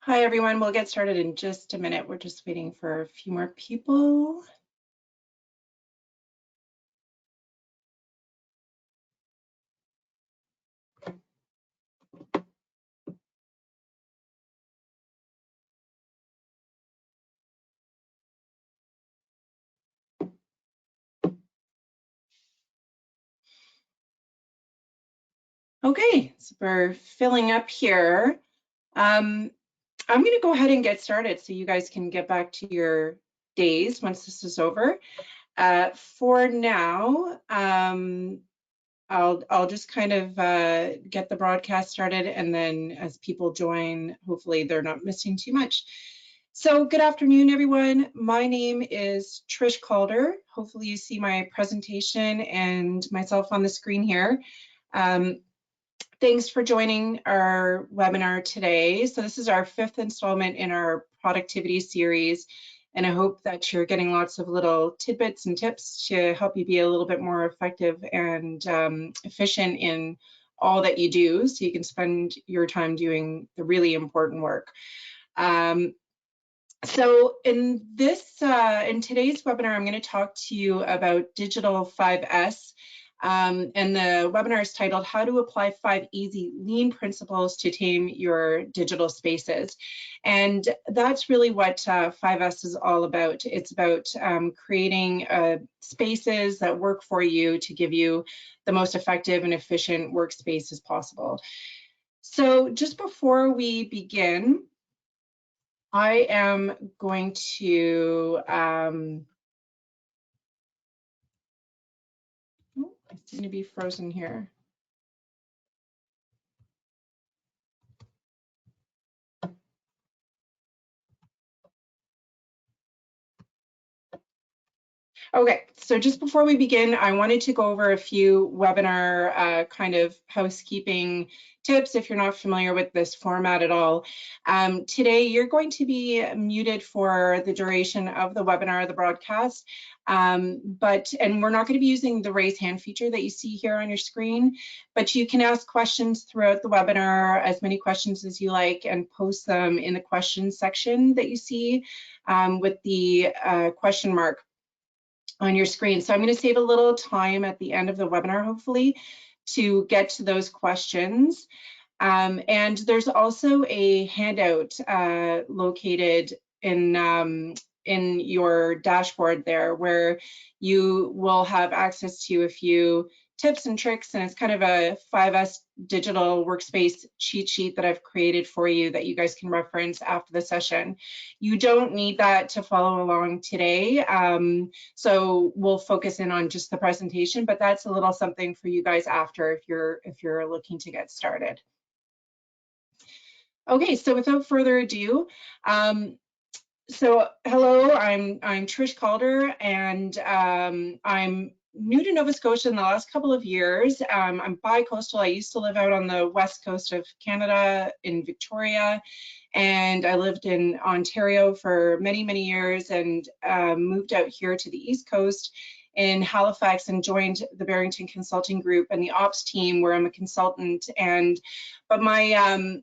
Hi, everyone. We'll get started in just a minute. We're just waiting for a few more people. Okay, so we're filling up here. I'm going to go ahead and get started so you guys can get back to your days once this is over. For now, I'll just kind of get the broadcast started, and then as people join, hopefully they're not missing too much. So good afternoon, everyone. My name is Trish Calder. Hopefully you see my presentation and myself on the screen here. Thanks for joining our webinar today. So this is our 5th installment in our productivity series, and I hope that you're getting lots of little tidbits and tips to help you be a little bit more effective and efficient in all that you do, so you can spend your time doing the really important work. So in today's webinar, I'm going to talk to you about Digital 5S. And the webinar is titled How to Apply 5 Easy Lean Principles to Tame Your Digital Spaces. And that's really what 5S is all about. It's about creating spaces that work for you to give you the most effective and efficient workspace as possible. So just before we begin, I am going to, I seem to be frozen here. Okay, so just before we begin, I wanted to go over a few webinar kind of housekeeping tips if you're not familiar with this format at all. Today, you're going to be muted for the duration of the webinar, the broadcast, and we're not going to be using the raise hand feature that you see here on your screen, but you can ask questions throughout the webinar, as many questions as you like, and post them in the questions section that you see with the question mark on your screen. So I'm going to save a little time at the end of the webinar, hopefully, to get to those questions. And there's also a handout located in your dashboard there, where you will have access to a few tips and tricks, and it's kind of a 5S digital workspace cheat sheet that I've created for you that you guys can reference after the session. You don't need that to follow along today, so we'll focus in on just the presentation, but that's a little something for you guys after if you're looking to get started. Okay, so without further ado, so hello, I'm Trish Calder, and I'm new to Nova Scotia in the last couple of years. I'm bi-coastal. I used to live out on the west coast of Canada in Victoria, and I lived in Ontario for many, many years, and moved out here to the East Coast in Halifax and joined the Barrington Consulting Group and the ops team, where I'm a consultant. But my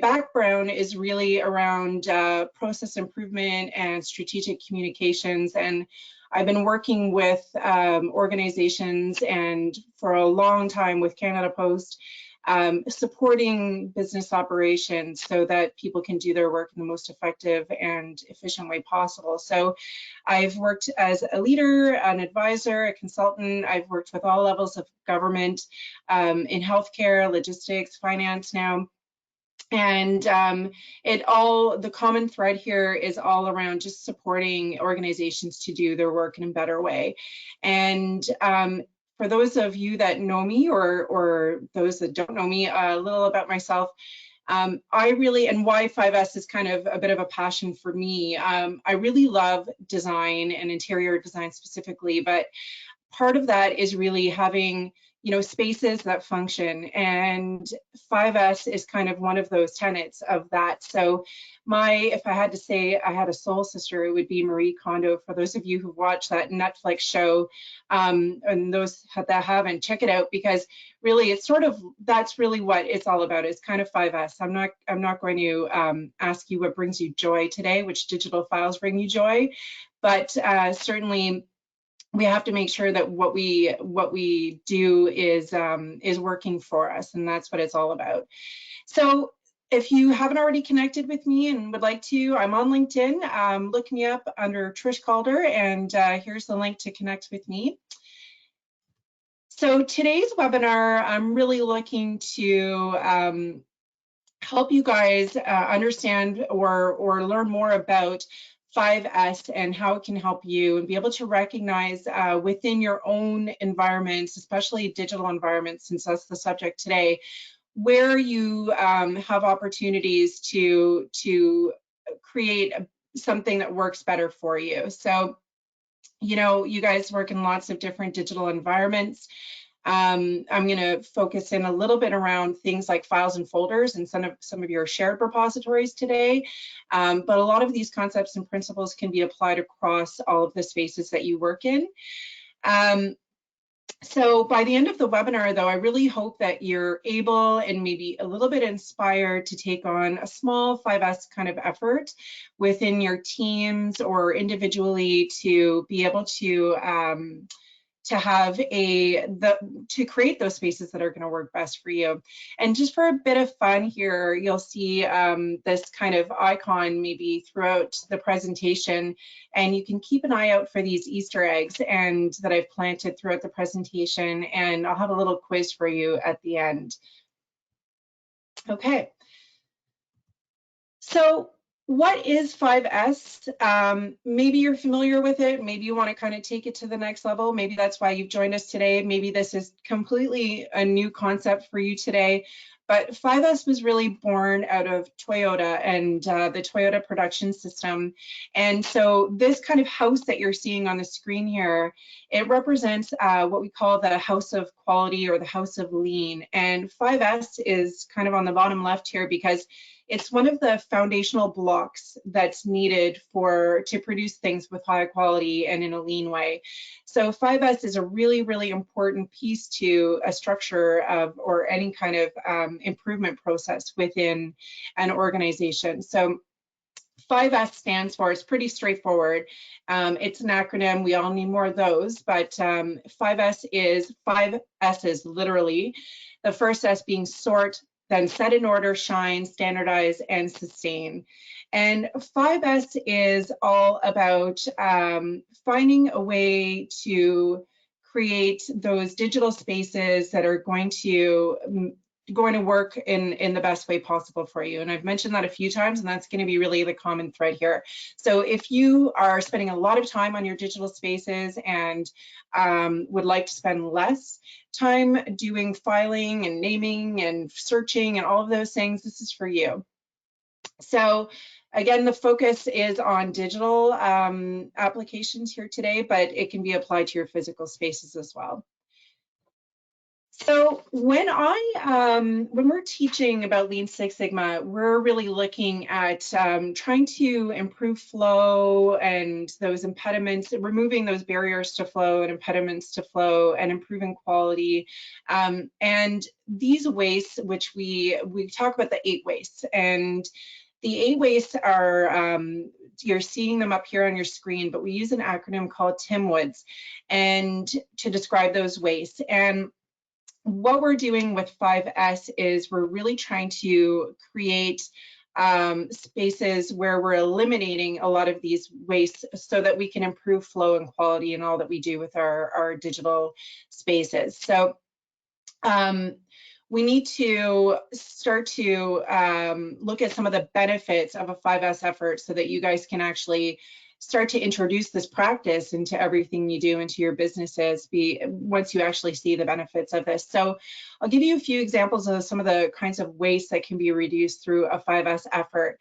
background is really around process improvement and strategic communications, and I've been working with organizations and for a long time with Canada Post, supporting business operations so that people can do their work in the most effective and efficient way possible. So I've worked as a leader, an advisor, a consultant. I've worked with all levels of government in healthcare, logistics, finance now. And the common thread here is all around just supporting organizations to do their work in a better way. And for those of you that know me, or those that don't know me, a little about myself. I really, and why 5S is kind of a bit of a passion for me. I really love design and interior design specifically, but part of that is really having spaces that function, and 5S is kind of one of those tenets of that. So if I had to say I had a soul sister, it would be Marie Kondo. For those of you who've watched that Netflix show, and those that haven't, check it out, because really that's really what it's all about. It's kind of 5S. I'm not going to ask you what brings you joy today, which digital files bring you joy, but certainly we have to make sure that what we do is working for us, and that's what it's all about. So if you haven't already connected with me and would like to, I'm on LinkedIn. Look me up under Trish Calder, and here's the link to connect with me. So today's webinar, I'm really looking to help you guys understand or learn more about 5S and how it can help you, and be able to recognize within your own environments, especially digital environments, since that's the subject today, where you have opportunities to create something that works better for you. So, you guys work in lots of different digital environments. I'm going to focus in a little bit around things like files and folders and some of your shared repositories today. But a lot of these concepts and principles can be applied across all of the spaces that you work in. So by the end of the webinar, though, I really hope that you're able and maybe a little bit inspired to take on a small 5S kind of effort within your teams or individually to be able to create those spaces that are going to work best for you. And just for a bit of fun here, you'll see this kind of icon maybe throughout the presentation, and you can keep an eye out for these Easter eggs and that I've planted throughout the presentation, and I'll have a little quiz for you at the end. Okay. So what is 5S? Maybe you're familiar with it. Maybe you want to kind of take it to the next level. Maybe that's why you've joined us today. Maybe this is completely a new concept for you today. But 5S was really born out of Toyota and the Toyota production system. And so this kind of house that you're seeing on the screen here, it represents what we call the house of quality or the house of lean. And 5S is kind of on the bottom left here because it's one of the foundational blocks that's needed to produce things with high quality and in a lean way. So 5S is a really, really important piece to a structure of or any kind of improvement process within an organization. So 5S stands for, it's pretty straightforward. It's an acronym, we all need more of those, but 5S is 5 S's literally. The first S being sort, then set in order, shine, standardize, and sustain. And 5S is all about finding a way to create those digital spaces that are going to work in the best way possible for you. And I've mentioned that a few times, and that's going to be really the common thread here. So if you are spending a lot of time on your digital spaces and would like to spend less time doing filing and naming and searching and all of those things, this is for you. So again, the focus is on digital applications here today, but it can be applied to your physical spaces as well. So when we're teaching about Lean Six Sigma, we're really looking at trying to improve flow and those impediments, removing those barriers to flow and impediments to flow, and improving quality. And these wastes, which we talk about the 8 wastes, and the 8 wastes are, you're seeing them up here on your screen, but we use an acronym called TIMWOODS and to describe those wastes. And what we're doing with 5S is we're really trying to create spaces where we're eliminating a lot of these wastes so that we can improve flow and quality in all that we do with our digital spaces. So we need to start to look at some of the benefits of a 5S effort so that you guys can actually start to introduce this practice into everything you do, into your businesses, once you actually see the benefits of this. So I'll give you a few examples of some of the kinds of waste that can be reduced through a 5S effort.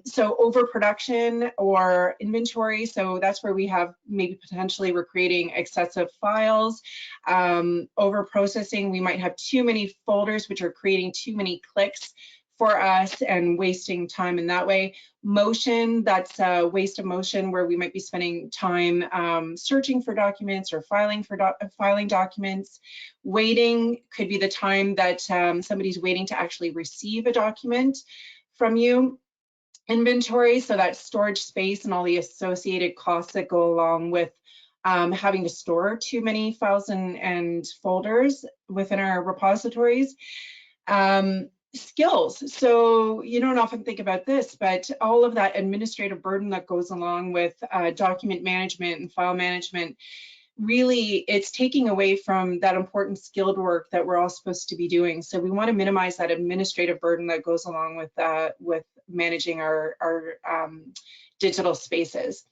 So overproduction or inventory, so that's where we have maybe potentially we're creating excessive files. Over processing, we might have too many folders, which are creating too many clicks for us and wasting time in that way. Motion, that's a waste of motion, where we might be spending time searching for documents or filing documents. Waiting could be the time that somebody's waiting to actually receive a document from you. Inventory, so that's storage space and all the associated costs that go along with having to store too many files and folders within our repositories. Skills, so you don't often think about this, but all of that administrative burden that goes along with document management and file management, really it's taking away from that important skilled work that we're all supposed to be doing. So we want to minimize that administrative burden that goes along with managing our digital spaces.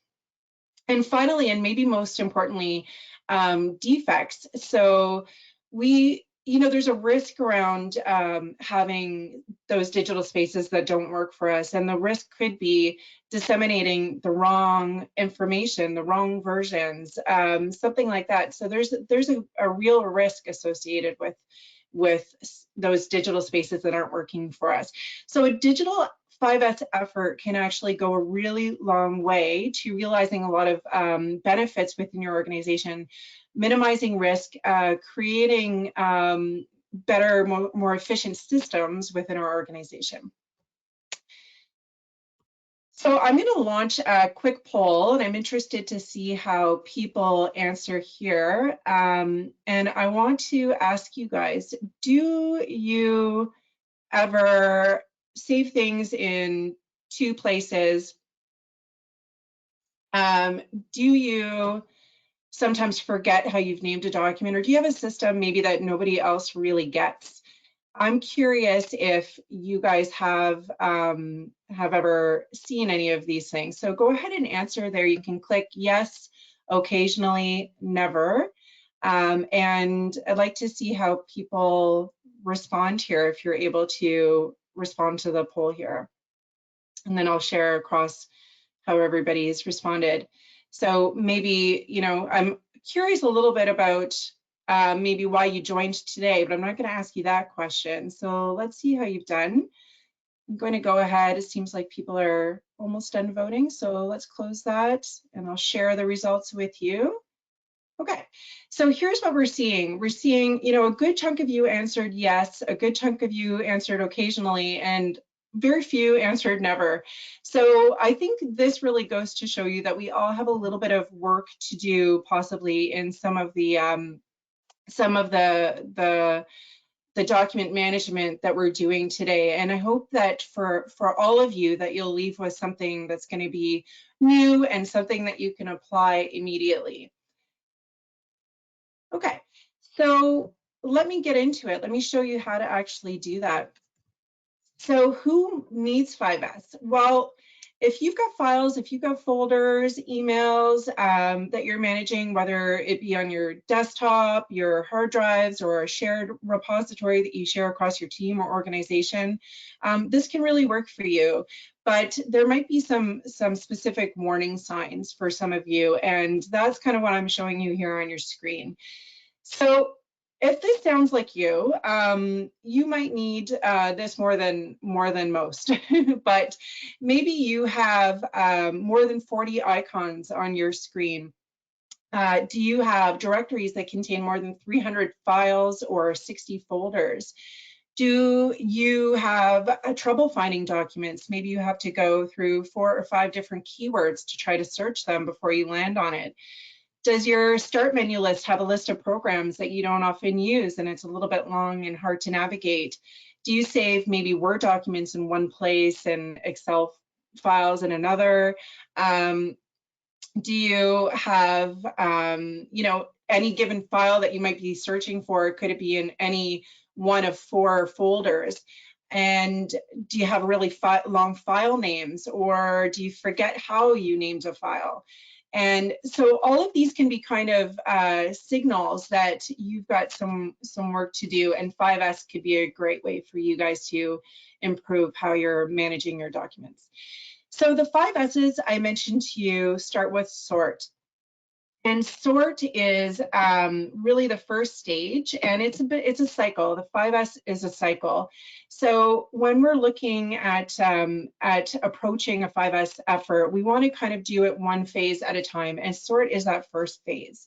And finally, and maybe most importantly, defects. So there's a risk around having those digital spaces that don't work for us, and the risk could be disseminating the wrong information, the wrong versions, something like that. So there's a real risk associated with those digital spaces that aren't working for us. So a digital 5S effort can actually go a really long way to realizing a lot of benefits within your organization, minimizing risk, creating better, more efficient systems within our organization. So I'm going to launch a quick poll, and I'm interested to see how people answer here. And I want to ask you guys, do you ever save things in two places? Do you sometimes forget how you've named a document, or do you have a system maybe that nobody else really gets? I'm curious if you guys have ever seen any of these things. So go ahead and answer there. You can click yes, occasionally, never. And I'd like to see how people respond here, if you're able to respond to the poll here. And then I'll share across how everybody's responded. So maybe, I'm curious a little bit about maybe why you joined today, but I'm not going to ask you that question. So let's see how you've done. I'm going to go ahead. It seems like people are almost done voting. So let's close that and I'll share the results with you. Okay, so here's what we're seeing. We're seeing, a good chunk of you answered yes, a good chunk of you answered occasionally, and very few answered never. So I think this really goes to show you that we all have a little bit of work to do, possibly in some of the document management that we're doing today. And I hope that for all of you that you'll leave with something that's going to be new and something that you can apply immediately. Okay, so let me get into it. Let me show you how to actually do that. So who needs 5S? Well, if you've got files, if you've got folders, emails that you're managing, whether it be on your desktop, your hard drives, or a shared repository that you share across your team or organization, this can really work for you. But there might be some specific warning signs for some of you, and that's kind of what I'm showing you here on your screen. So if this sounds like you, you might need this more than most, but maybe you have more than 40 icons on your screen. Do you have directories that contain more than 300 files or 60 folders? Do you have trouble finding documents? Maybe you have to go through 4 or 5 different keywords to try to search them before you land on it. Does your start menu list have a list of programs that you don't often use and it's a little bit long and hard to navigate? Do you save maybe Word documents in one place and Excel files in another? Do you have, any given file that you might be searching for? Could it be in any one of 4 folders? And do you have really long file names, or do you forget how you named a file? And so all of these can be kind of signals that you've got some work to do, and 5S could be a great way for you guys to improve how you're managing your documents. So the 5S's I mentioned to you start with sort. And sort is really the first stage, and it's a cycle. The 5S is a cycle. So when we're looking at approaching a 5S effort, we want to kind of do it one phase at a time, and sort is that first phase.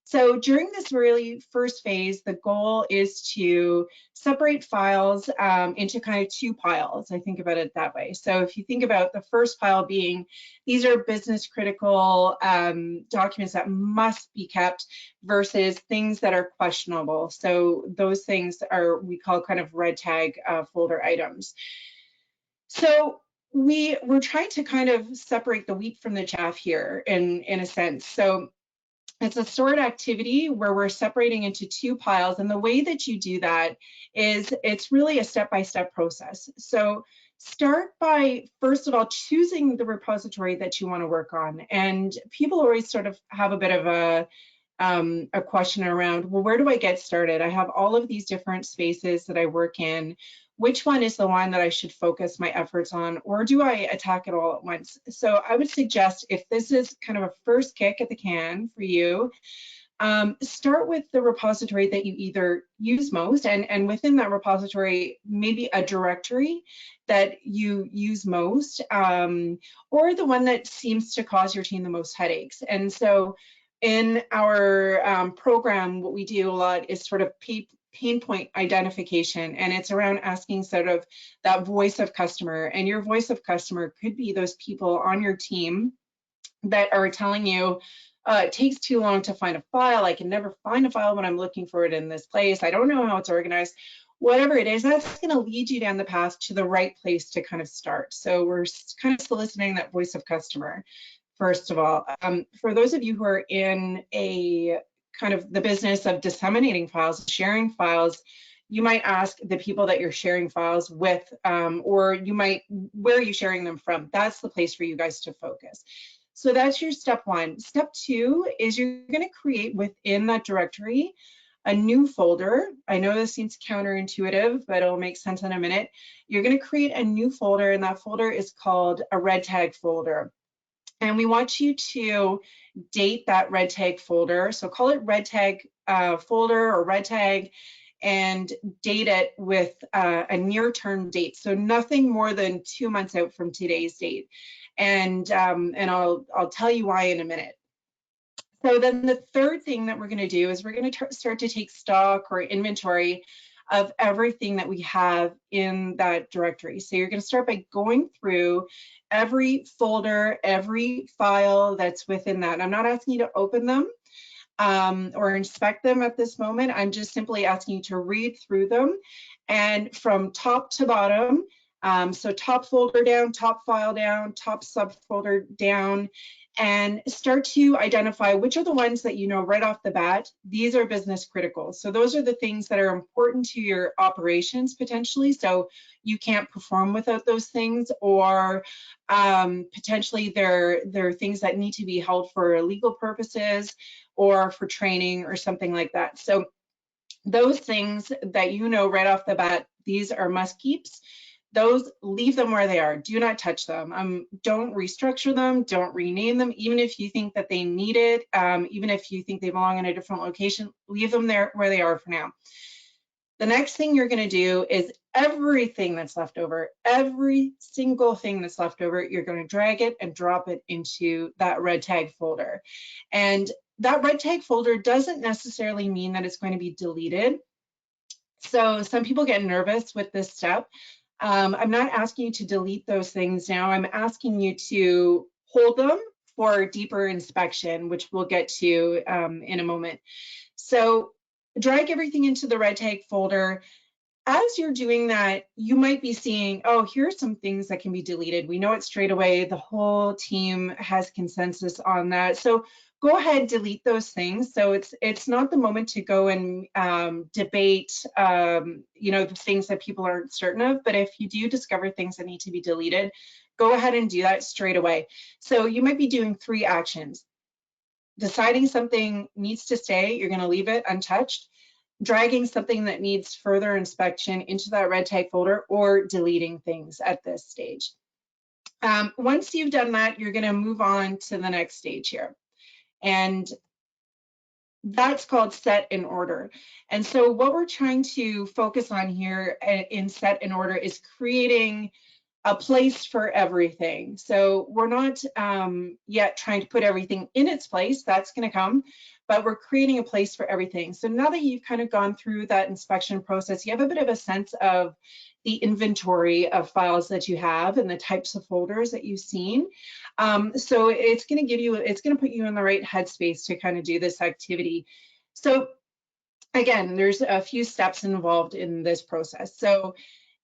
So during this really first phase, the goal is to separate files into kind of two piles. I think about it that way. So if you think about the first pile being, these are business critical documents that must be kept versus things that are questionable. So those things are, we call kind of red tag folder items. So we're trying to kind of separate the wheat from the chaff here in a sense. So it's a sort activity where we're separating into two piles, and the way that you do that is it's really a step-by-step process. So start by, first of all, choosing the repository that you want to work on. And people always sort of have a bit of a question around, well, where do I get started? I have all of these different spaces that I work in. Which one is the one that I should focus my efforts on, or do I attack it all at once? So I would suggest, if this is kind of a first kick at the can for you, start with the repository that you either use most, and within that repository, maybe a directory that you use most, or the one that seems to cause your team the most headaches. And so in our program, what we do a lot is sort of pain point identification, and it's around asking sort of that voice of customer. And your voice of customer could be those people on your team that are telling you, it takes too long to find a file. I can never find a file when I'm looking for it in this place. I don't know how it's organized. Whatever it is, that's going to lead you down the path to the right place to kind of start. So we're kind of soliciting that voice of customer, first of all. For those of you who are in a kind of the business of disseminating files, sharing files, you might ask the people that you're sharing files with, or you might, where are you sharing them from? That's the place for you guys to focus. So that's your step one. Step two is you're going to create within that directory a new folder. I know this seems counterintuitive, but it'll make sense in a minute. You're going to create a new folder, and that folder is called a red tag folder. And we want you to date that red tag folder. So call it red tag folder or red tag, and date it with a near term date. So nothing more than 2 months out from today's date. And I'll tell you why in a minute. So then the third thing that we're going to do is we're going to start to take stock or inventory of everything that we have in that directory. So you're going to start by going through every folder, every file that's within that. I'm not asking you to open them or inspect them at this moment. I'm just simply asking you to read through them, and from top to bottom, so top folder down, top file down, top subfolder down, and start to identify which are the ones that you know right off the bat, these are business critical. So those are the things that are important to your operations potentially, so you can't perform without those things, or potentially they're things that need to be held for legal purposes or for training or something like that. So those things that you know right off the bat, these are must keeps. Those, leave them where they are. Do not touch them. Don't restructure them. Don't rename them. Even if you think that they need it, even if you think they belong in a different location, leave them there where they are for now. The next thing you're going to do is everything that's left over, every single thing that's left over, you're going to drag it and drop it into that red tag folder. And that red tag folder doesn't necessarily mean that it's going to be deleted. So some people get nervous with this step. I'm not asking you to delete those things now. I'm asking you to hold them for deeper inspection, which we'll get to in a moment. So drag everything into the red tag folder. as you're doing that, you might be seeing, oh, here are some things that can be deleted. We know it straight away. The whole team has consensus on that. So go ahead, delete those things. So it's not the moment to go and debate, the things that people aren't certain of. But if you do discover things that need to be deleted, go ahead and do that straight away. So you might be doing 3 actions. Deciding something needs to stay, you're going to leave it untouched. Dragging something that needs further inspection into that red tag folder, or deleting things at this stage. Once you've done that, you're going to move on to the next stage here. And that's called set in order. And so what we're trying to focus on here in set in order is creating a place for everything. So we're not yet trying to put everything in its place. That's going to come, but we're creating a place for everything. So now that you've kind of gone through that inspection process, you have a bit of a sense of the inventory of files that you have and the types of folders that you've seen. So it's going to put you in the right headspace to kind of do this activity. So again, there's a few steps involved in this process. So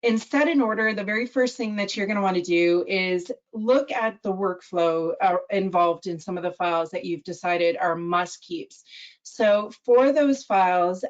in set in order, the very first thing that you're going to want to do is look at the workflow involved in some of the files that you've decided are must keeps. So for those files,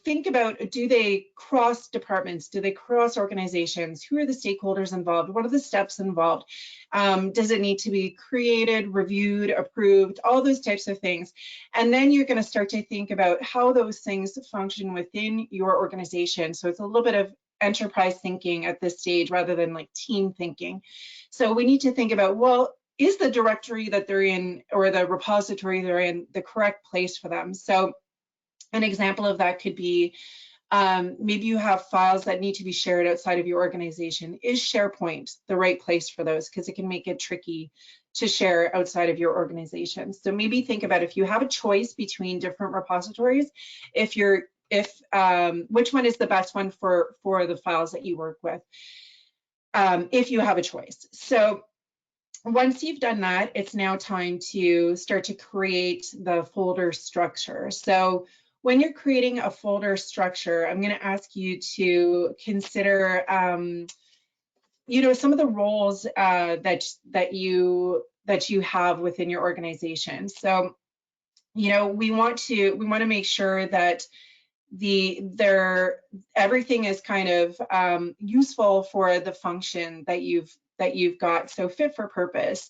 think about, do they cross departments? Do they cross organizations? Who are the stakeholders involved? What are the steps involved? Does it need to be created, reviewed, approved, all those types of things? And then you're going to start to think about how those things function within your organization. So it's a little bit of enterprise thinking at this stage rather than like team thinking. So we need to think about, well, is the directory that they're in or the repository they're in the correct place for them? So an example of that could be maybe you have files that need to be shared outside of your organization. Is SharePoint the right place for those? Because it can make it tricky to share outside of your organization. So maybe think about, if you have a choice between different repositories, which one is the best one for the files that you work with, if you have a choice. So once you've done that, it's now time to start to create the folder structure. So when you're creating a folder structure, I'm going to ask you to consider, some of the roles that you have within your organization. So, we want to make sure that everything is kind of useful for the function that you've got, so fit for purpose.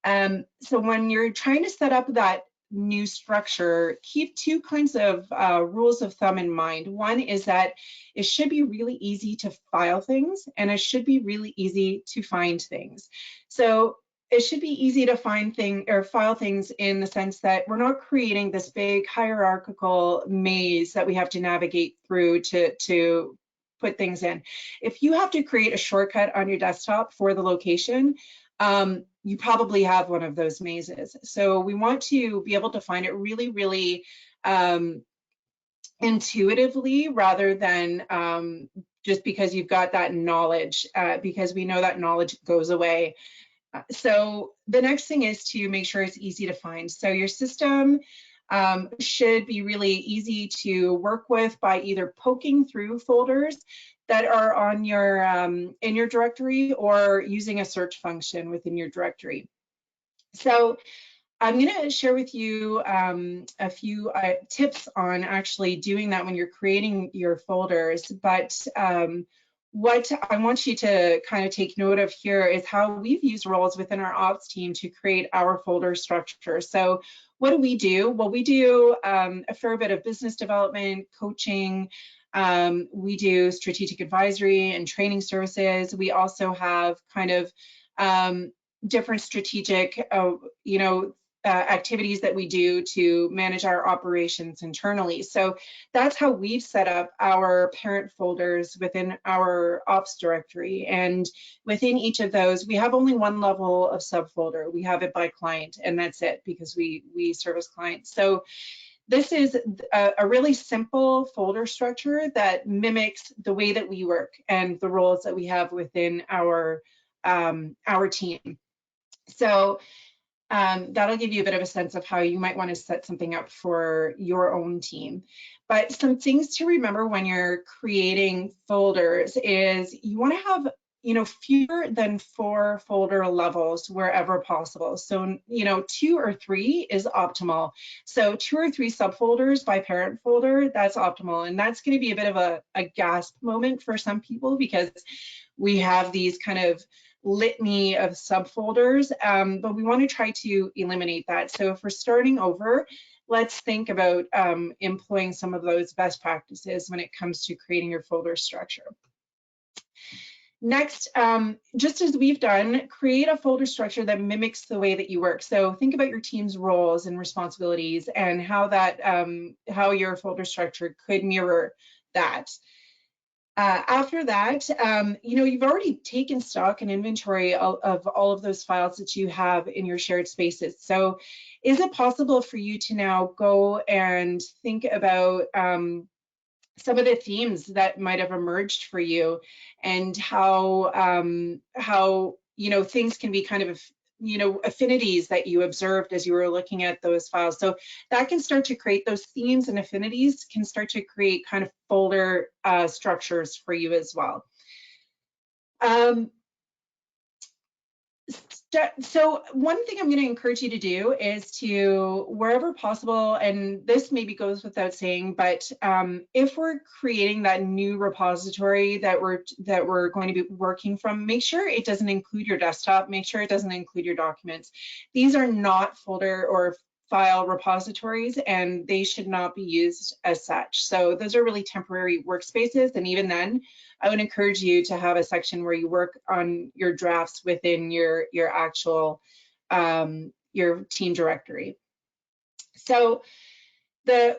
So when you're trying to set up that new structure, keep 2 kinds of rules of thumb in mind. One is that it should be really easy to file things, and it should be really easy to find things. So it should be easy to find things or file things in the sense that we're not creating this big hierarchical maze that we have to navigate through to put things in. If you have to create a shortcut on your desktop for the location, you probably have one of those mazes. So we want to be able to find it really, really intuitively, rather than just because you've got that knowledge, because we know that knowledge goes away. So the next thing is to make sure it's easy to find. So your system should be really easy to work with by either poking through folders that are on your in your directory, or using a search function within your directory. So I'm going to share with you a few tips on actually doing that when you're creating your folders. But what I want you to kind of take note of here is how we've used roles within our ops team to create our folder structure. So what do we do? Well, we do a fair bit of business development, coaching. We do strategic advisory and training services. We also have kind of different strategic, activities that we do to manage our operations internally. So that's how we've set up our parent folders within our ops directory. And within each of those, we have only one level of subfolder. We have it by client, and that's it, because we service clients. So this is a really simple folder structure that mimics the way that we work and the roles that we have within our team. So That'll give you a bit of a sense of how you might want to set something up for your own team. But some things to remember when you're creating folders is you want to have, fewer than 4 folder levels wherever possible. So, 2 or 3 is optimal. So 2 or 3 subfolders by parent folder, that's optimal. And that's going to be a bit of a gasp moment for some people because we have these kind of litany of subfolders, but we want to try to eliminate that. So if we're starting over, let's think about employing some of those best practices when it comes to creating your folder structure. Next, just as we've done, create a folder structure that mimics the way that you work. So think about your team's roles and responsibilities and how that, how your folder structure could mirror that. After that, you've already taken stock and inventory of all of those files that you have in your shared spaces. So is it possible for you to now go and think about some of the themes that might have emerged for you and how things can be kind of affinities that you observed as you were looking at those files. So that can start to create those themes, and affinities can start to create kind of folder structures for you as well. So one thing I'm going to encourage you to do is to, wherever possible, and this maybe goes without saying, but if we're creating that new repository that we're going to be working from, make sure it doesn't include your desktop, make sure it doesn't include your documents. These are not folder or file repositories, and they should not be used as such. So those are really temporary workspaces, and even then, I would encourage you to have a section where you work on your drafts within your actual your team directory. So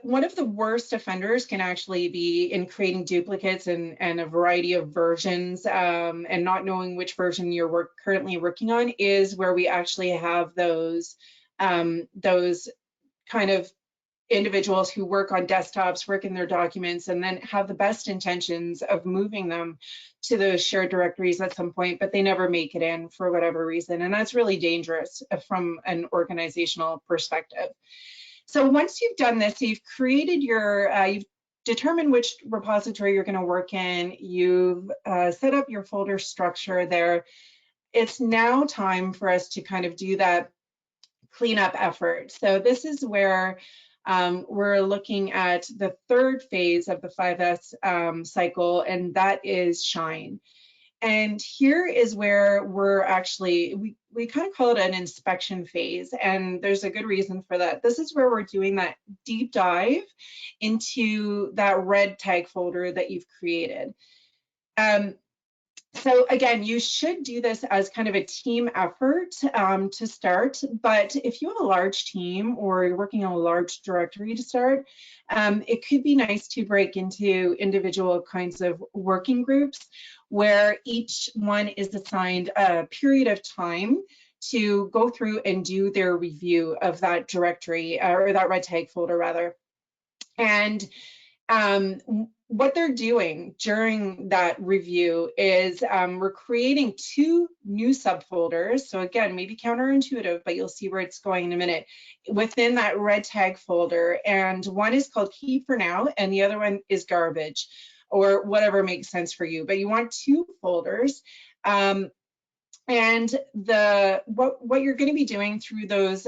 one of the worst offenders can actually be in creating duplicates and a variety of versions, and not knowing which version you're currently working on, is where we actually have those kind of individuals who work on desktops, work in their documents, and then have the best intentions of moving them to those shared directories at some point, but they never make it in for whatever reason. And that's really dangerous from an organizational perspective. So once you've done this, you've created your, you've determined which repository you're going to work in, you've set up your folder structure there. It's now time for us to kind of do that cleanup effort. So this is where we're looking at the third phase of the 5S cycle, and that is shine. And here is where we're actually, we kind of call it an inspection phase, and there's a good reason for that. This is where we're doing that deep dive into that red tag folder that you've created. So again, you should do this as kind of a team effort to start, but if you have a large team or you're working on a large directory to start, it could be nice to break into individual kinds of working groups where each one is assigned a period of time to go through and do their review of that directory, or that red tag folder rather. And what they're doing during that review is we're creating 2 new subfolders. So again, maybe counterintuitive, but you'll see where it's going in a minute, within that red tag folder. And one is called Keep for Now, and the other one is Garbage, or whatever makes sense for you. But you want 2 folders. And what you're going to be doing through those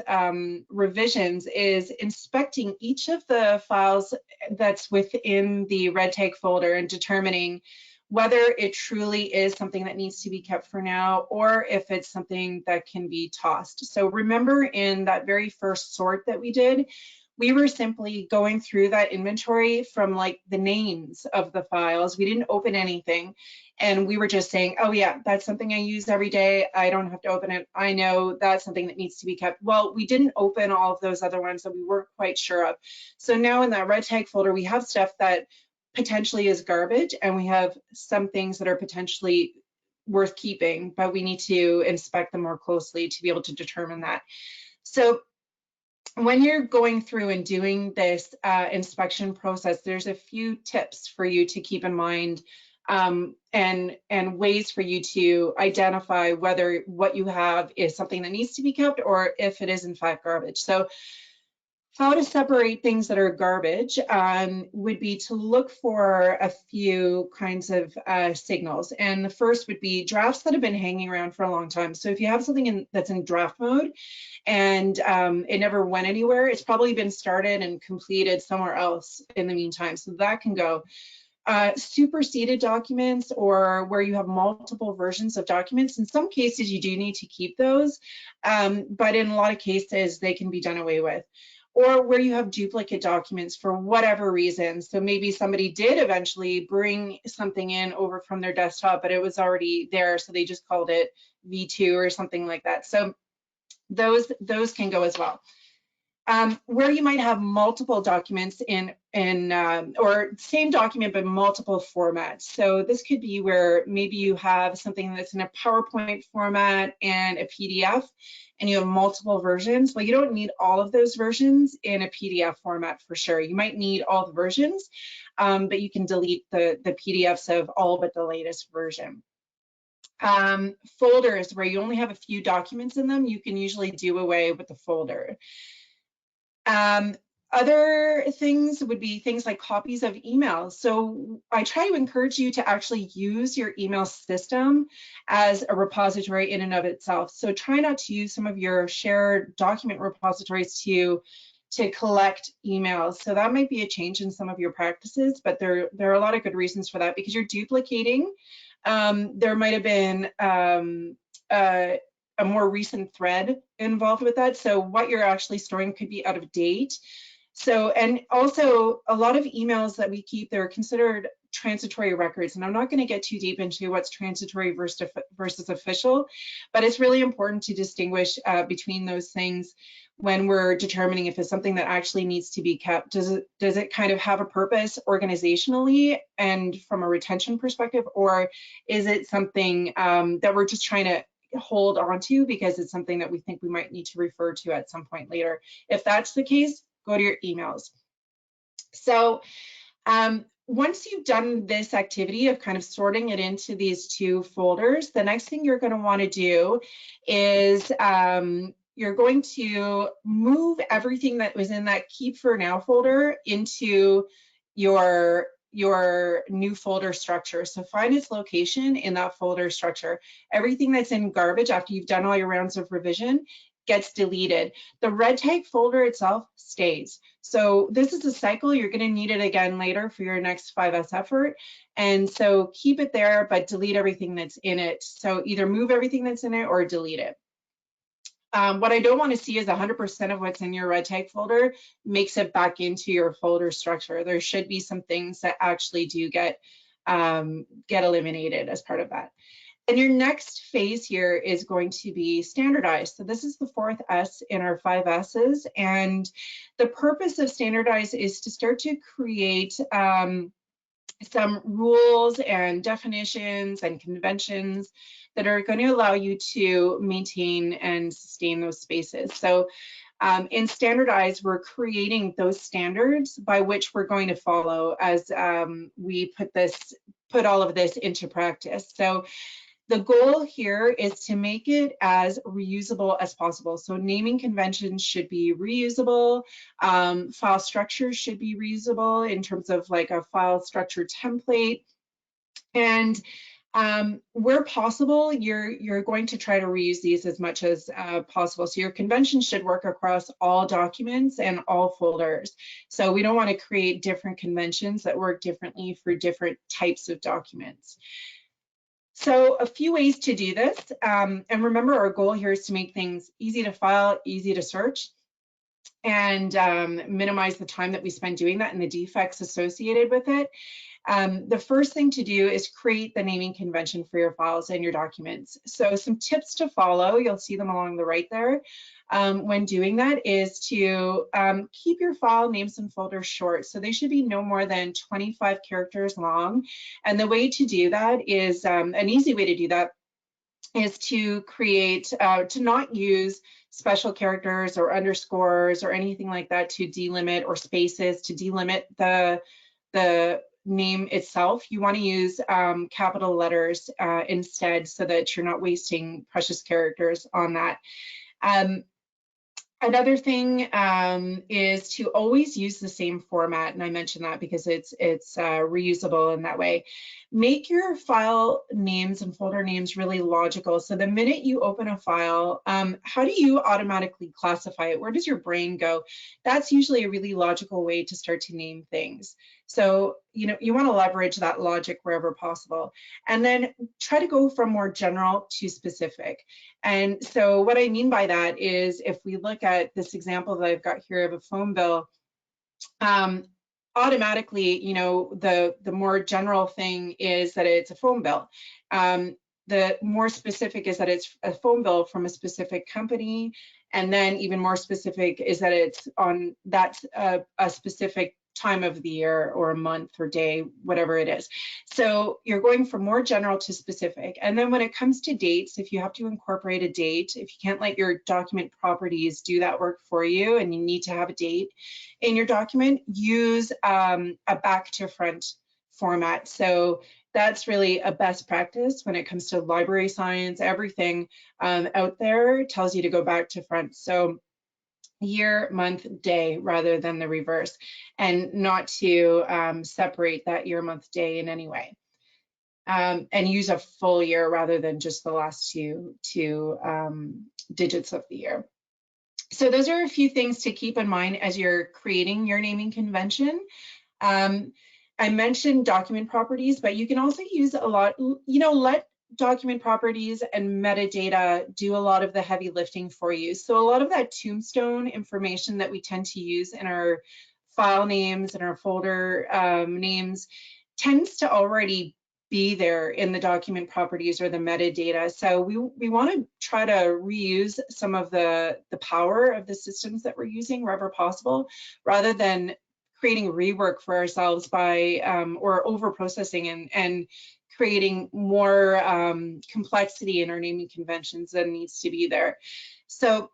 revisions is inspecting each of the files that's within the red tag folder and determining whether it truly is something that needs to be kept for now, or if it's something that can be tossed. So remember, in that very first sort that we did, we were simply going through that inventory from like the names of the files. We didn't open anything. And we were just saying, oh yeah, that's something I use every day. I don't have to open it. I know that's something that needs to be kept. Well, we didn't open all of those other ones that we weren't quite sure of. So now in that red tag folder, we have stuff that potentially is garbage, and we have some things that are potentially worth keeping, but we need to inspect them more closely to be able to determine that. So when you're going through and doing this inspection process, there's a few tips for you to keep in mind and ways for you to identify whether what you have is something that needs to be kept or if it is in fact garbage. So how to separate things that are garbage would be to look for a few kinds of signals. And the first would be drafts that have been hanging around for a long time. So if you have something that's in draft mode and it never went anywhere, it's probably been started and completed somewhere else in the meantime. So that can go. Superseded documents, or where you have multiple versions of documents. In some cases, you do need to keep those, but in a lot of cases, they can be done away with. Or where you have duplicate documents for whatever reason. So maybe somebody did eventually bring something in over from their desktop, but it was already there, so they just called it V2 or something like that. So those can go as well. Where you might have multiple documents or same document but multiple formats. So this could be where maybe you have something that's in a PowerPoint format and a PDF, and you have multiple versions. Well, you don't need all of those versions in a PDF format for sure. You might need all the versions, but you can delete the PDFs of all but the latest version. Folders, where you only have a few documents in them, you can usually do away with the folder. Other things would be things like copies of emails. So I try to encourage you to actually use your email system as a repository in and of itself. So try not to use some of your shared document repositories to collect emails. So that might be a change in some of your practices, but there are a lot of good reasons for that because you're duplicating. There might have been a more recent thread involved with that. So what you're actually storing could be out of date. So, and also a lot of emails that we keep, they're considered transitory records. And I'm not going to get too deep into what's transitory versus official, but it's really important to distinguish between those things when we're determining if it's something that actually needs to be kept. Does it kind of have a purpose organizationally and from a retention perspective, or is it something that we're just trying to hold on to because it's something that we think we might need to refer to at some point later? If that's the case, go to your emails. So once you've done this activity of kind of sorting it into these two folders, the next thing you're going to want to do is you're going to move everything that was in that Keep for Now folder into your new folder structure. So find its location in that folder structure. Everything that's in garbage after you've done all your rounds of revision gets deleted. The red tag folder itself stays. So this is a cycle. You're going to need it again later for your next 5S effort. And so keep it there, but delete everything that's in it. So either move everything that's in it or delete it. What I don't want to see is 100% of what's in your red tag folder makes it back into your folder structure. There should be some things that actually do get eliminated as part of that. And your next phase here is going to be standardize. So this is the fourth S in our 5 S's. And the purpose of standardize is to start to create some rules and definitions and conventions that are going to allow you to maintain and sustain those spaces. So in Standardize, we're creating those standards by which we're going to follow as we put all of this into practice. So the goal here is to make it as reusable as possible. So naming conventions should be reusable. File structures should be reusable in terms of like a file structure template. And where possible, you're going to try to reuse these as much as possible. So your convention should work across all documents and all folders. So we don't want to create different conventions that work differently for different types of documents. So a few ways to do this, and remember our goal here is to make things easy to file, easy to search, and minimize the time that we spend doing that and the defects associated with it. The first thing to do is create the naming convention for your files and your documents. So some tips to follow, you'll see them along the right there. When doing that is to keep your file names and folders short. So they should be no more than 25 characters long. And the way to do that is, an easy way to do that is to create, to not use special characters or underscores or anything like that to delimit, or spaces to delimit the name itself, you want to use capital letters instead, so that you're not wasting precious characters on that. Another thing is to always use the same format, and I mentioned that because it's reusable in that way. Make your file names and folder names really logical. So the minute you open a file, how do you automatically classify it? Where does your brain go? That's usually a really logical way to start to name things. So, you know, you want to leverage that logic wherever possible, and then try to go from more general to specific. And so what I mean by that is, if we look at this example that I've got here of a phone bill, automatically, you know, the more general thing is that it's a phone bill. The more specific is that it's a phone bill from a specific company, and then even more specific is that it's on that a specific time of the year or a month or day, whatever it is. So you're going from more general to specific. And then when it comes to dates, if you have to incorporate a date, if you can't let your document properties do that work for you and you need to have a date in your document, use a back to front format. So that's really a best practice when it comes to library science. Everything out there tells you to go back to front. So year, month, day, rather than the reverse, and not to separate that year, month, day in any way. And use a full year rather than just the last two digits of the year. So those are a few things to keep in mind as you're creating your naming convention. I mentioned document properties, but you can also use a lot, you know, let document properties and metadata do a lot of the heavy lifting for you. So a lot of that tombstone information that we tend to use in our file names and our folder names tends to already be there in the document properties or the metadata. So we want to try to reuse some of the power of the systems that we're using wherever possible, rather than creating rework for ourselves by or over processing and creating more complexity in our naming conventions than needs to be there. So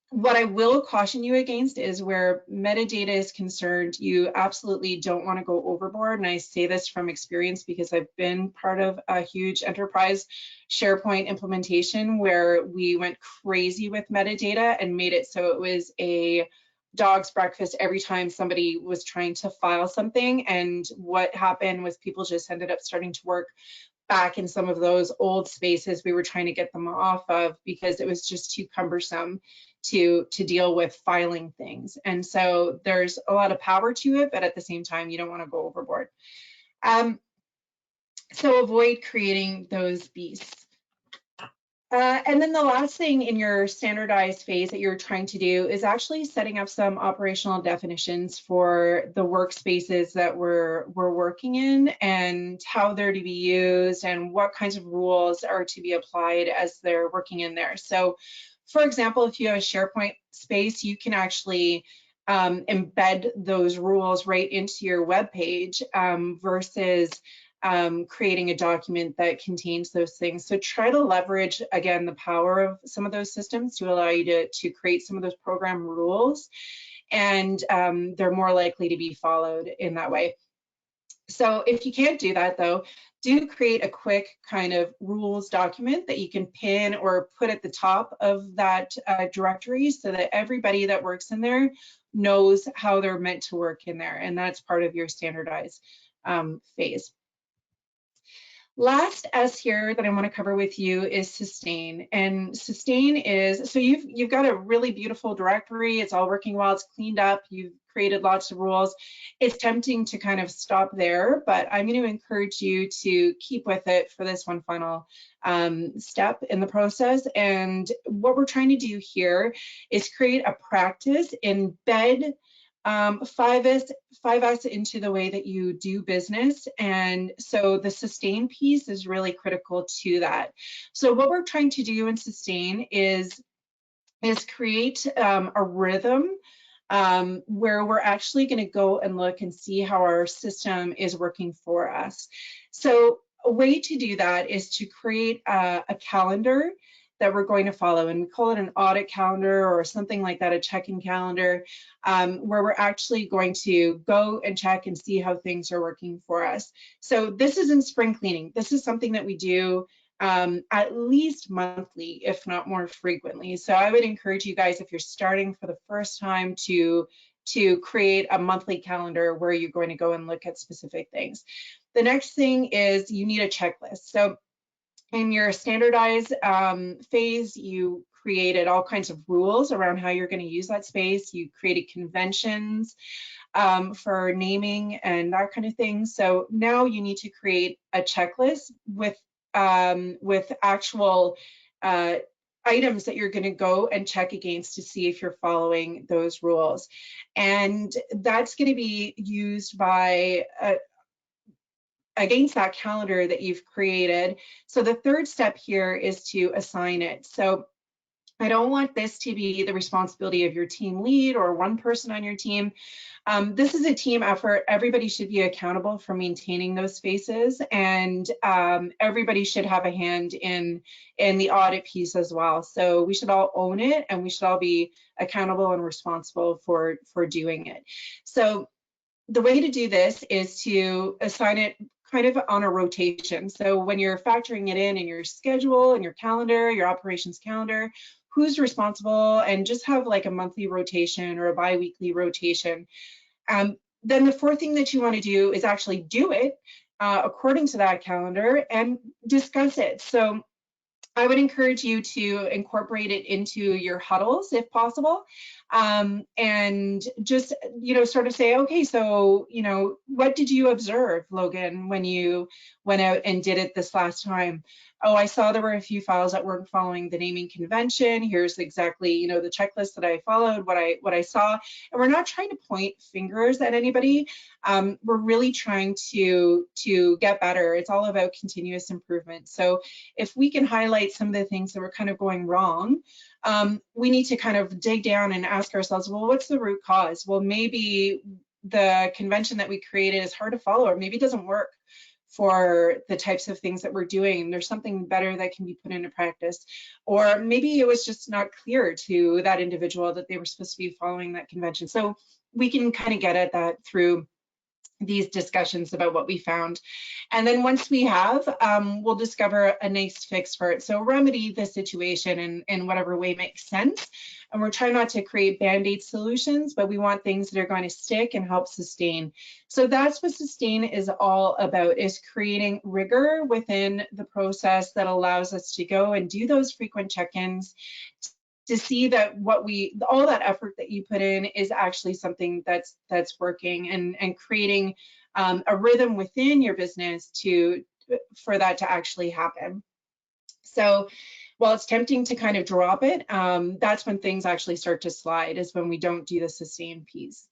what I will caution you against is where metadata is concerned, you absolutely don't want to go overboard. And I say this from experience because I've been part of a huge enterprise SharePoint implementation where we went crazy with metadata and made it so it was a dog's breakfast every time somebody was trying to file something. And what happened was people just ended up starting to work back in some of those old spaces we were trying to get them off of, because it was just too cumbersome to deal with filing things. And so there's a lot of power to it, but at the same time, you don't want to go overboard. So avoid creating those beasts. And then the last thing in your standardized phase that you're trying to do is actually setting up some operational definitions for the workspaces that we're working in, and how they're to be used and what kinds of rules are to be applied as they're working in there. So for example, if you have a SharePoint space, you can actually embed those rules right into your web page versus creating a document that contains those things. So try to leverage, again, the power of some of those systems to allow you to create some of those program rules, and they're more likely to be followed in that way. So if you can't do that though, do create a quick kind of rules document that you can pin or put at the top of that directory, so that everybody that works in there knows how they're meant to work in there. And that's part of your standardized phase. Last S here that I want to cover with you is sustain. And sustain is, so you've got a really beautiful directory, it's all working well, it's cleaned up, you've created lots of rules. It's tempting to kind of stop there, but I'm going to encourage you to keep with it for this one final step in the process. And what we're trying to do here is create a practice, embed 5S into the way that you do business. And so the sustain piece is really critical to that. So what we're trying to do in sustain is create a rhythm where we're actually going to go and look and see how our system is working for us. So a way to do that is to create a calendar that we're going to follow. And we call it an audit calendar or something like that, a check-in calendar, where we're actually going to go and check and see how things are working for us. So this isn't spring cleaning. This is something that we do at least monthly, if not more frequently. So I would encourage you guys, if you're starting for the first time, to create a monthly calendar where you're going to go and look at specific things. The next thing is you need a checklist. So in your standardize phase, you created all kinds of rules around how you're going to use that space. You created conventions for naming and that kind of thing. So now you need to create a checklist with actual items that you're going to go and check against to see if you're following those rules. And that's going to be used by against that calendar that you've created. So the third step here is to assign it. So I don't want this to be the responsibility of your team lead or one person on your team. This is a team effort. Everybody should be accountable for maintaining those spaces, and everybody should have a hand in the audit piece as well. So we should all own it, and we should all be accountable and responsible for doing it. So the way to do this is to assign it kind of on a rotation. So when you're factoring it in your schedule and your calendar, your operations calendar, who's responsible, and just have like a monthly rotation or a bi-weekly rotation. Then the fourth thing that you want to do is actually do it according to that calendar and discuss it. So I would encourage you to incorporate it into your huddles if possible, and just, sort of say, okay, so, what did you observe, Logan, when you went out and did it this last time? Oh, I saw there were a few files that weren't following the naming convention. Here's exactly, the checklist that I followed, what I saw. And we're not trying to point fingers at anybody. We're really trying to get better. It's all about continuous improvement. So if we can highlight some of the things that were kind of going wrong, we need to kind of dig down and ask ourselves, well, what's the root cause? Well, maybe the convention that we created is hard to follow, or maybe it doesn't work for the types of things that we're doing. There's something better that can be put into practice. Or maybe it was just not clear to that individual that they were supposed to be following that convention. So we can kind of get at that through these discussions about what we found. And then once we have, we'll discover a nice fix for it. So remedy the situation in whatever way makes sense. And we're trying not to create Band-Aid solutions, but we want things that are going to stick and help sustain. So that's what sustain is all about, is creating rigor within the process that allows us to go and do those frequent check-ins, to see that all that effort that you put in is actually something that's working, and creating a rhythm within your business for that to actually happen. So while it's tempting to kind of drop it, that's when things actually start to slide, is when we don't do the sustain piece.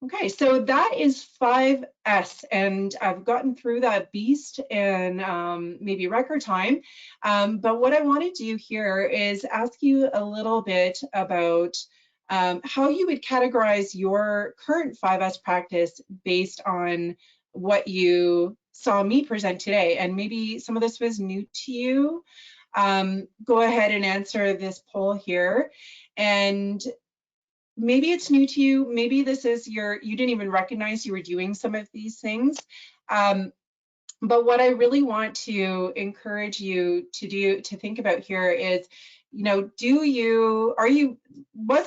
Okay, so that is 5S, and I've gotten through that beast in maybe record time. But what I want to do here is ask you a little bit about how you would categorize your current 5S practice based on what you saw me present today. And maybe some of this was new to you. Go ahead and answer this poll here. And maybe it's new to you. Maybe this is you didn't even recognize you were doing some of these things. But what I really want to encourage you to think about here is, was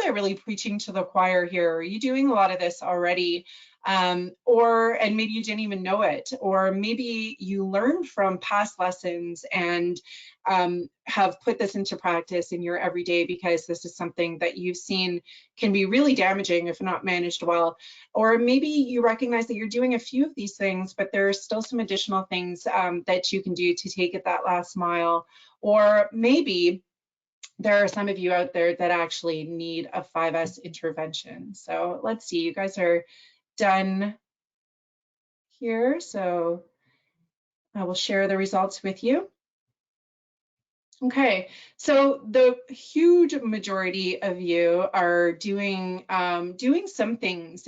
I really preaching to the choir here? Are you doing a lot of this already? And maybe you didn't even know it, or maybe you learned from past lessons and have put this into practice in your everyday, because this is something that you've seen can be really damaging if not managed well. Or maybe you recognize that you're doing a few of these things, but there are still some additional things that you can do to take it that last mile. Or maybe there are some of you out there that actually need a 5S intervention. So let's see, you guys are done here. So I will share the results with you. Okay, so the huge majority of you are doing doing some things,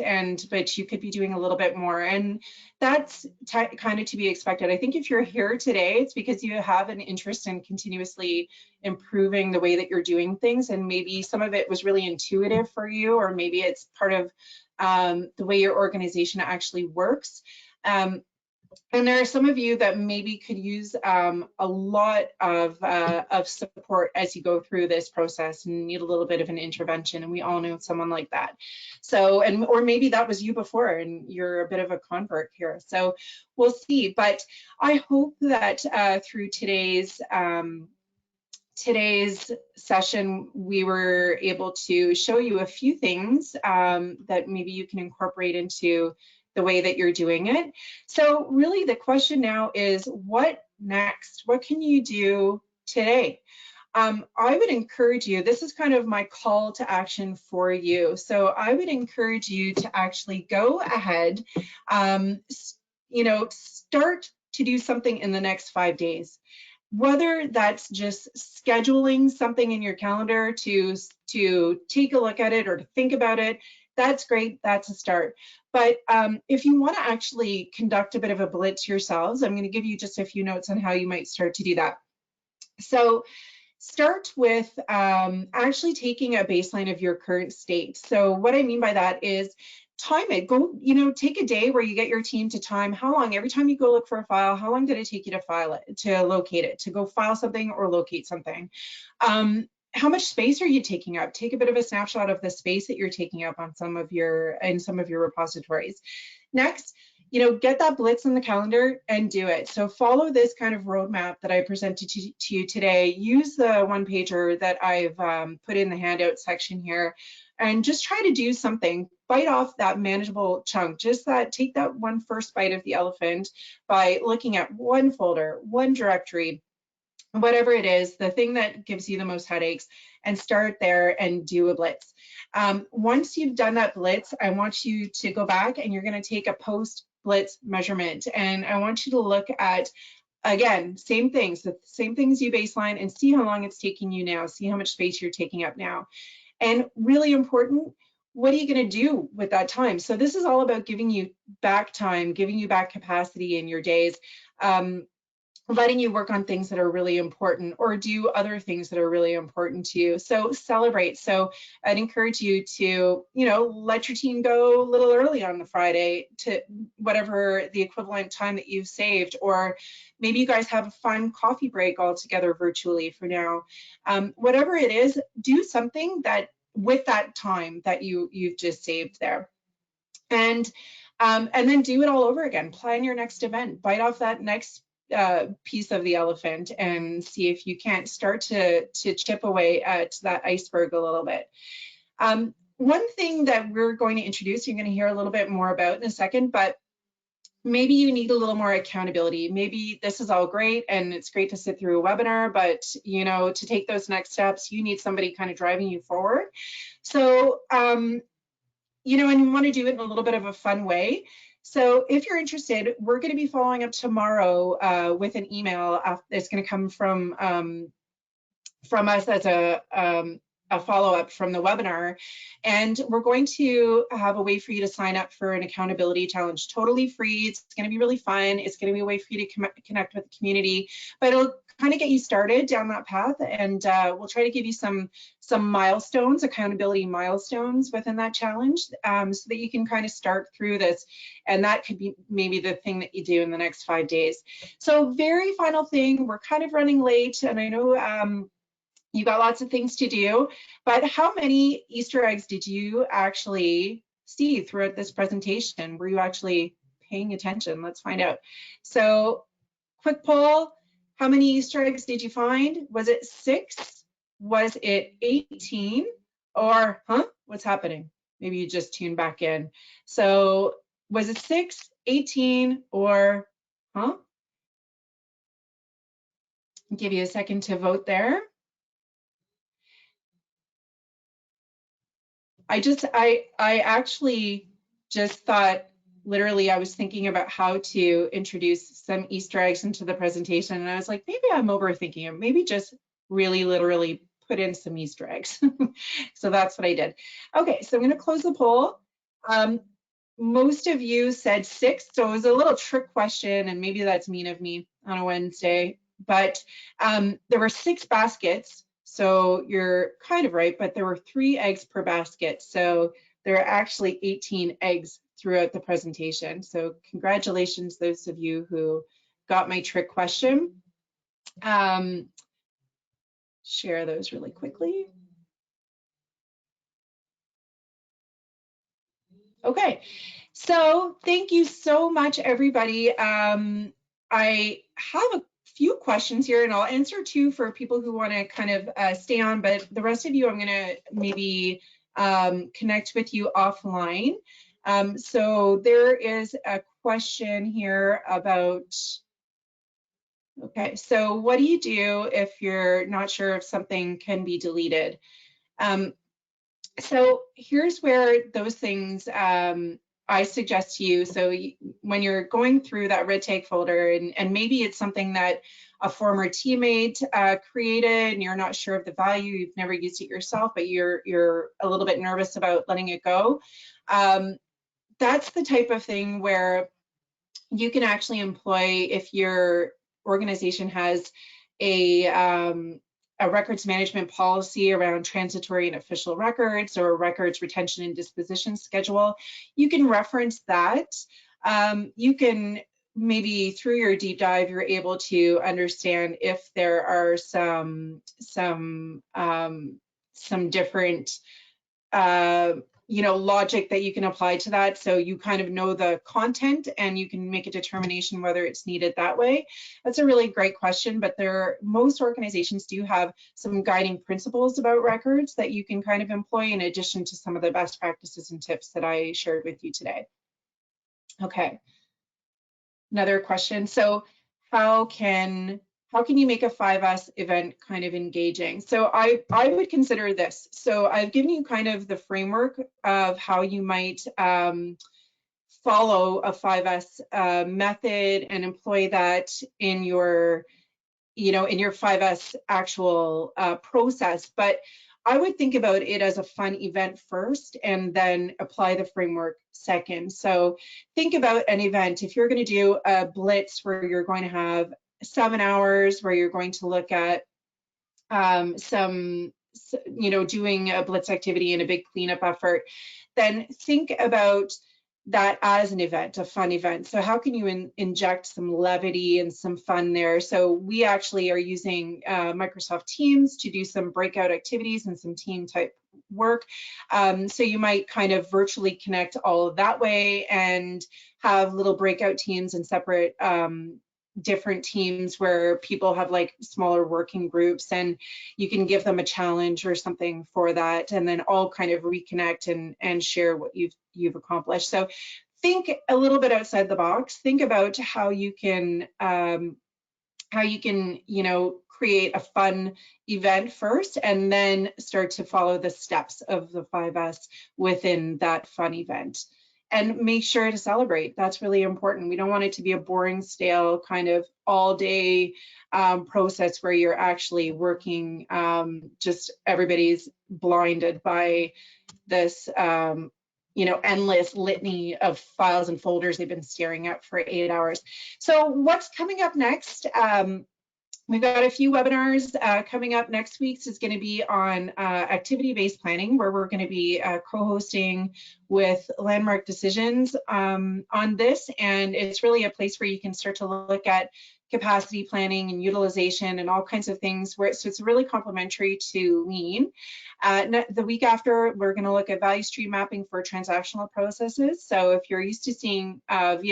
but you could be doing a little bit more, and that's kind of to be expected. I think if you're here today, it's because you have an interest in continuously improving the way that you're doing things, and maybe some of it was really intuitive for you, or maybe it's part of the way your organization actually works. And there are some of you that maybe could use a lot of support as you go through this process and need a little bit of an intervention. And we all know someone like that. So, or maybe that was you before and you're a bit of a convert here. So we'll see. But I hope that through today's session, we were able to show you a few things that maybe you can incorporate into the way that you're doing it. So really the question now is, what next? What can you do today? I would encourage you, this is kind of my call to action for you. So I would encourage you to actually go ahead, start to do something in the next 5 days. Whether that's just scheduling something in your calendar to take a look at it or to think about it, that's great, that's a start. But if you want to actually conduct a bit of a blitz yourselves, I'm going to give you just a few notes on how you might start to do that. So start with actually taking a baseline of your current state. So what I mean by that is time it. Go, take a day where you get your team to time how long, every time you go look for a file, how long did it take you to file it, to locate it, to go file something or locate something? How much space are you taking up? Take a bit of a snapshot of the space that you're taking up on in some of your repositories. Next, get that blitz in the calendar and do it. So follow this kind of roadmap that I presented to you today. Use the one pager that I've put in the handout section here, and just try to do something. Bite off that manageable chunk. Just take that one first bite of the elephant by looking at one folder, one directory, whatever it is, the thing that gives you the most headaches, and start there and do a blitz. Once you've done that blitz, I want you to go back and you're going to take a post-blitz measurement. And I want you to look at, again, same things, the same things you baseline, and see how long it's taking you now, see how much space you're taking up now. And really important, what are you going to do with that time? So this is all about giving you back time, giving you back capacity in your days, letting you work on things that are really important or do other things that are really important to you. So celebrate. So I'd encourage you to, let your team go a little early on the Friday to whatever the equivalent time that you've saved, or maybe you guys have a fun coffee break all together virtually for now. Whatever it is, do something that with that time that you've just saved there. And then do it all over again. Plan your next event. Bite off that next piece of the elephant and see if you can't start to chip away at that iceberg a little bit. One thing that we're going to introduce, you're going to hear a little bit more about in a second, but maybe you need a little more accountability. Maybe this is all great and it's great to sit through a webinar, but to take those next steps, you need somebody kind of driving you forward. So, and you want to do it in a little bit of a fun way. So if you're interested, we're going to be following up tomorrow with an email. It's going to come from us as a follow-up from the webinar, and we're going to have a way for you to sign up for an accountability challenge, totally free. It's going to be really fun. It's going to be a way for you to connect with the community, but it'll kind of get you started down that path, and we'll try to give you some milestones, accountability milestones within that challenge, so that you can kind of start through this, and that could be maybe the thing that you do in the next 5 days. So very final thing, we're kind of running late, and I know you got lots of things to do, but how many Easter eggs did you actually see throughout this presentation? Were you actually paying attention? Let's find out. So quick poll, how many Easter eggs did you find? Was it 6? Was it 18? Or, what's happening? Maybe you just tuned back in. So was it 6, 18, or, I'll give you a second to vote there. I actually just thought, literally, I was thinking about how to introduce some Easter eggs into the presentation, and I was like, maybe I'm overthinking it. Maybe just really literally put in some Easter eggs. So that's what I did. Okay, so I'm going to close the poll. Most of you said 6, so it was a little trick question, and maybe that's mean of me on a Wednesday, but there were 6 baskets, so you're kind of right, but there were 3 eggs per basket, so there are actually 18 eggs throughout the presentation. So congratulations, those of you who got my trick question. Share those really quickly. Okay, so thank you so much, everybody. I have a few questions here, and I'll answer 2 for people who want to kind of stay on, but the rest of you, I'm going to maybe connect with you offline. So there is a question here about, okay, so what do you do if you're not sure if something can be deleted? So here's where those things I suggest to you. So when you're going through that red tag folder, and maybe it's something that a former teammate created and you're not sure of the value, you've never used it yourself, but you're a little bit nervous about letting it go. That's the type of thing where you can actually employ, if your organization has a records management policy around transitory and official records, or a records retention and disposition schedule, you can reference that. You can maybe through your deep dive, you're able to understand if there are some different logic that you can apply to that, so you kind of know the content and you can make a determination whether it's needed that way. That's a really great question, but most organizations do have some guiding principles about records that you can kind of employ in addition to some of the best practices and tips that I shared with you today. Okay, another question. So how can you make a 5S event kind of engaging? So I would consider this. So I've given you kind of the framework of how you might follow a 5S method and employ that in your, in your 5S actual process. But I would think about it as a fun event first and then apply the framework second. So think about an event. If you're going to do a blitz where you're going to have 7 hours, where you're going to look at doing a blitz activity and a big cleanup effort, then think about that as an event, a fun event. So how can you inject some levity and some fun there? So we actually are using Microsoft Teams to do some breakout activities and some team type work. So you might kind of virtually connect all of that way and have little breakout teams and separate different teams where people have like smaller working groups, and you can give them a challenge or something for that, and then all kind of reconnect and share what you've accomplished. So think a little bit outside the box. Think about how you can create a fun event first, and then start to follow the steps of the 5S within that fun event. And make sure to celebrate. That's really important. We don't want it to be a boring, stale kind of all day process where you're actually working, just everybody's blinded by this endless litany of files and folders they've been staring at for 8 hours. So what's coming up next? We've got a few webinars coming up. Next week's is going to be on activity-based planning, where we're going to be co-hosting with Landmark Decisions on this, and it's really a place where you can start to look at capacity planning and utilization and all kinds of things. So it's really complementary to Lean. The week after, we're going to look at value stream mapping for transactional processes. So if you're used to seeing via